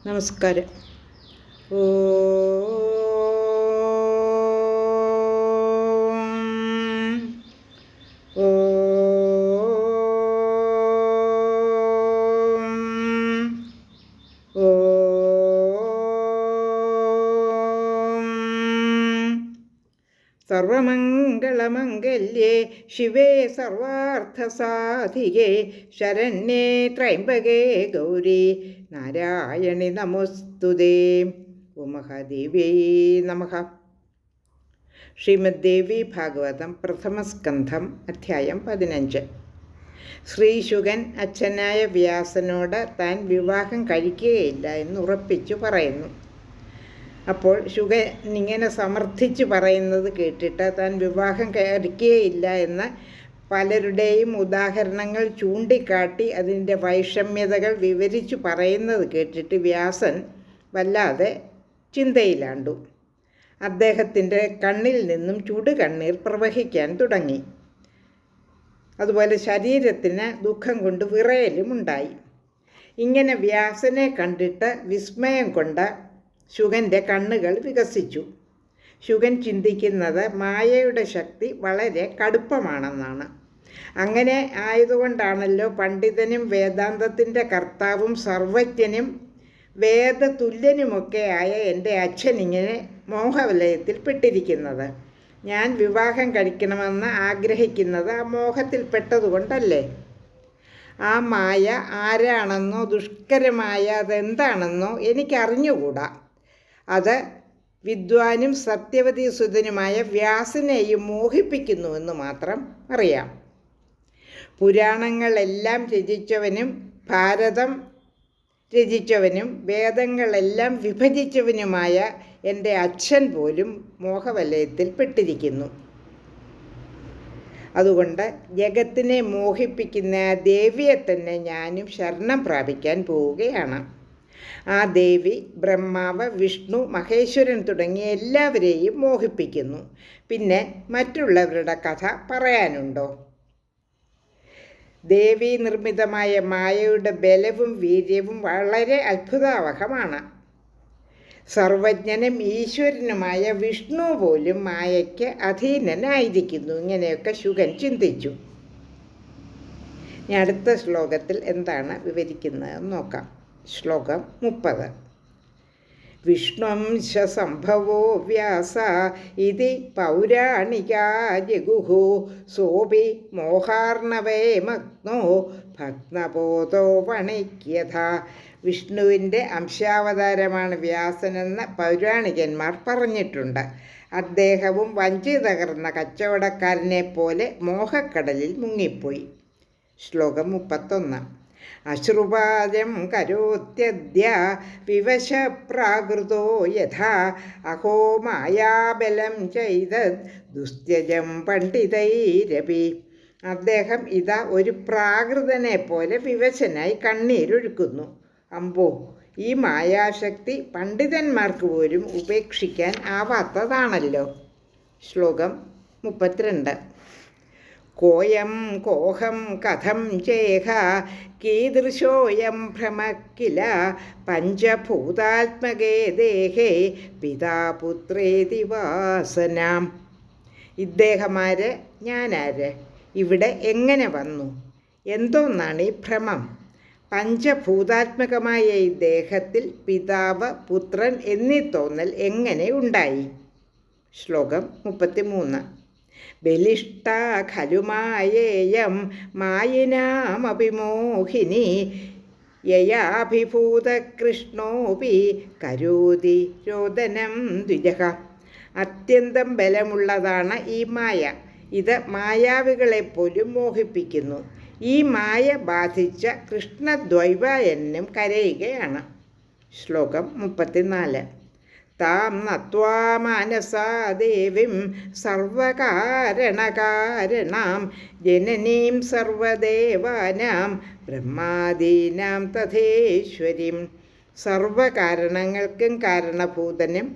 നമസ്കാരം. ഓ ഓ ഓ സർവമംഗളമംഗല്യേ ശിവേ സർവാർത്ഥസാധികേ ശരണ്യേ ത്രയംബകേ ഗൗരി നാരായണി നമോസ്തുതേ. ഓം മഹാദേവ്യൈ നമഃ. ശ്രീമദ് ദേവി ഭാഗവതം പ്രഥമസ്കന്ധം അധ്യായം 15. ശ്രീശുകൻ അച്ഛനായ വ്യാസനോട് താൻ വിവാഹം കഴിക്കുകയില്ല എന്ന് ഉറപ്പിച്ചു പറയുന്നു. അപ്പോൾ ശുകൻ ഇങ്ങനെ സമർത്ഥിച്ച് പറയുന്നത് കേട്ടിട്ട് താൻ വിവാഹം കഴിക്കുകയില്ല എന്ന് പലരുടെയും ഉദാഹരണങ്ങൾ ചൂണ്ടിക്കാട്ടി അതിൻ്റെ വൈഷമ്യതകൾ വിവരിച്ചു പറയുന്നത് കേട്ടിട്ട് വ്യാസൻ വല്ലാതെ ചിന്തയിലാണ്ടു. അദ്ദേഹത്തിൻ്റെ കണ്ണിൽ നിന്നും ചുടുകണ്ണീർ പ്രവഹിക്കാൻ തുടങ്ങി. അതുപോലെ ശരീരത്തിന് ദുഃഖം കൊണ്ട് വിറയലും ഉണ്ടായി. ഇങ്ങനെ വ്യാസനെ കണ്ടിട്ട് വിസ്മയം കൊണ്ട ശുകൻ്റെ കണ്ണുകൾ വികസിച്ചു. ശുകൻ ചിന്തിക്കുന്നത് മായയുടെ ശക്തി വളരെ കടുപ്പമാണെന്നാണ്. അങ്ങനെ ആയതുകൊണ്ടാണല്ലോ പണ്ഡിതനും വേദാന്തത്തിൻ്റെ കർത്താവും സർവജ്ഞനും വേദതുല്യനുമൊക്കെ ആയ എൻ്റെ അച്ഛനിങ്ങനെ മോഹവലയത്തിൽ പെട്ടിരിക്കുന്നത്. ഞാൻ വിവാഹം കഴിക്കണമെന്ന് ആഗ്രഹിക്കുന്നത് ആ മോഹത്തിൽപ്പെട്ടതുകൊണ്ടല്ലേ? ആ മായ ആരാണെന്നോ ദുഷ്കരമായ അതെന്താണെന്നോ എനിക്കറിഞ്ഞുകൂടാ. അത് വിദ്വാനും സത്യവതീസുതനുമായ വ്യാസനെയും മോഹിപ്പിക്കുന്നുവെന്ന് മാത്രം അറിയാം. പുരാണങ്ങളെല്ലാം രചിച്ചവനും ഭാരതം രചിച്ചവനും വേദങ്ങളെല്ലാം വിഭജിച്ചവനുമായ എൻ്റെ അച്ഛൻ പോലും മോഹവലയത്തിൽ പെട്ടിരിക്കുന്നു. അതുകൊണ്ട് ജഗത്തിനെ മോഹിപ്പിക്കുന്ന ആ ദേവിയെ തന്നെ ഞാനും ശരണം പ്രാപിക്കാൻ പോവുകയാണ്. ആ ദേവി ബ്രഹ്മാവ്, വിഷ്ണു, മഹേശ്വരൻ തുടങ്ങിയ എല്ലാവരെയും മോഹിപ്പിക്കുന്നു. പിന്നെ മറ്റുള്ളവരുടെ കഥ പറയാനുണ്ടോ? ദേവീ നിർമ്മിതമായ മായയുടെ ബലവും വീര്യവും വളരെ അത്ഭുതാവഹമാണ്. സർവജ്ഞനും ഈശ്വരനുമായ വിഷ്ണു പോലും മായയ്ക്ക് അധീനനായിരിക്കുന്നു. ഇങ്ങനെയൊക്കെ ശുകൻ ചിന്തിച്ചു. ഇനി അടുത്ത ശ്ലോകത്തിൽ എന്താണ് വിവരിക്കുന്നതെന്ന് നോക്കാം. ശ്ലോകം 30. വിഷ്ണുംശ സംഭവോ വ്യാസ ഇതി പൗരാണികാ ജഗുഹു സോപി മോഹാർണവേ മഗ്നോ ഭഗ്നബോധോ വണിക്യഥ. വിഷ്ണുവിൻ്റെ അംശാവതാരമാണ് വ്യാസനെന്ന് പൗരാണികന്മാർ പറഞ്ഞിട്ടുണ്ട്. അദ്ദേഹവും വഞ്ചി തകർന്ന കച്ചവടക്കാരനെ പോലെ മോഹക്കടലിൽ മുങ്ങിപ്പോയി. ശ്ലോകം 31. അശ്രുപാദം കരോത്യദ്യ വിവശ പ്രാകൃതോ യഥാ അഹോ മായാബലം ചെയ്തത് ദുസ്ത്യജം പണ്ഡിതൈരപി. അദ്ദേഹം ഇതാ ഒരു പ്രാകൃതനെ പോലെ വിവശനായി കണ്ണീരൊഴുക്കുന്നു. അമ്പോ, ഈ മായാശക്തി പണ്ഡിതന്മാർക്ക് പോലും ഉപേക്ഷിക്കാൻ ആവാത്തതാണല്ലോ. ശ്ലോകം 32. കോയം കോഹം കഥം ചേഹ കീദൃശോയം ഭ്രമക്കില പഞ്ചഭൂതാത്മകേ ദേഹേ പിതാപുത്രേതി വാസനാം. ഇദ്ദേഹമാര്, ഞാനാര്, ഇവിടെ എങ്ങനെ വന്നു? എന്തോന്നാണ് ഈ ഭ്രമം? പഞ്ചഭൂതാത്മകമായ ഈ ദേഹത്തിൽ പിതാവ്, പുത്രൻ എന്നീ തോന്നൽ എങ്ങനെ ഉണ്ടായി? ശ്ലോകം 33. ബലിഷ്ഠ ഖലു മായേയം മായിനാമഭിമോഹിനി യയാഭിഭൂത കൃഷ്ണോപി കരോതി രോദനം ദ്വിജഃ. അത്യന്തം ബലമുള്ളതാണ് ഈ മായ. ഇത് മായാവികളെപ്പോലും മോഹിപ്പിക്കുന്നു. ഈ മായ ബാധിച്ച കൃഷ്ണദ്വൈപായനും കരയുകയാണ്. ശ്ലോകം 34. താം നത്വാ മാനസാ ദേവീം സർവകാരണകാരണാം ജനനീം സർവദേവാനാം ബ്രഹ്മാദീനാം തഥേശ്വരീം. സർവകാരണങ്ങൾക്കും കാരണഭൂതനും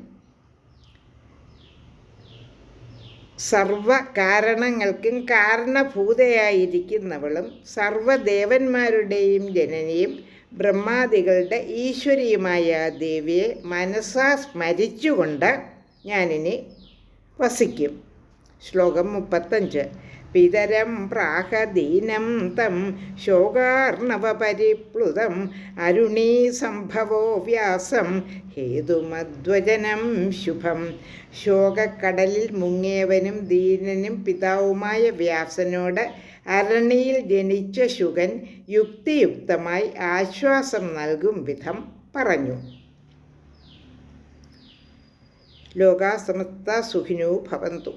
സർവകാരണങ്ങൾക്കും കാരണഭൂതയായിരിക്കുന്നവളും സർവദേവന്മാരുടെയും ജനനിയും ബ്രഹ്മാദികളുടെ ഈശ്വരീയമായ ദേവിയെ മനസ്സാ സ്മരിച്ചുകൊണ്ട് ഞാനിനി വസിക്കും. ശ്ലോകം 35. പിതരം പ്രാഹദീനം തം ശോകാർണവപരിപ്ലുതം അരുണീ സംഭവോ വ്യാസം ഹേതുമദ്വചനം ശുഭം. ശോകക്കടലിൽ മുങ്ങിയവനും ദീനനും പിതാവുമായ വ്യാസനോട് അരണിയിൽ ജനിച്ച ശുകൻ യുക്തിയുക്തമായി ആശ്വാസം നൽകും വിധം പറഞ്ഞു. ലോകാ സമസ്ത സുഖിനോ ഭവന്തു.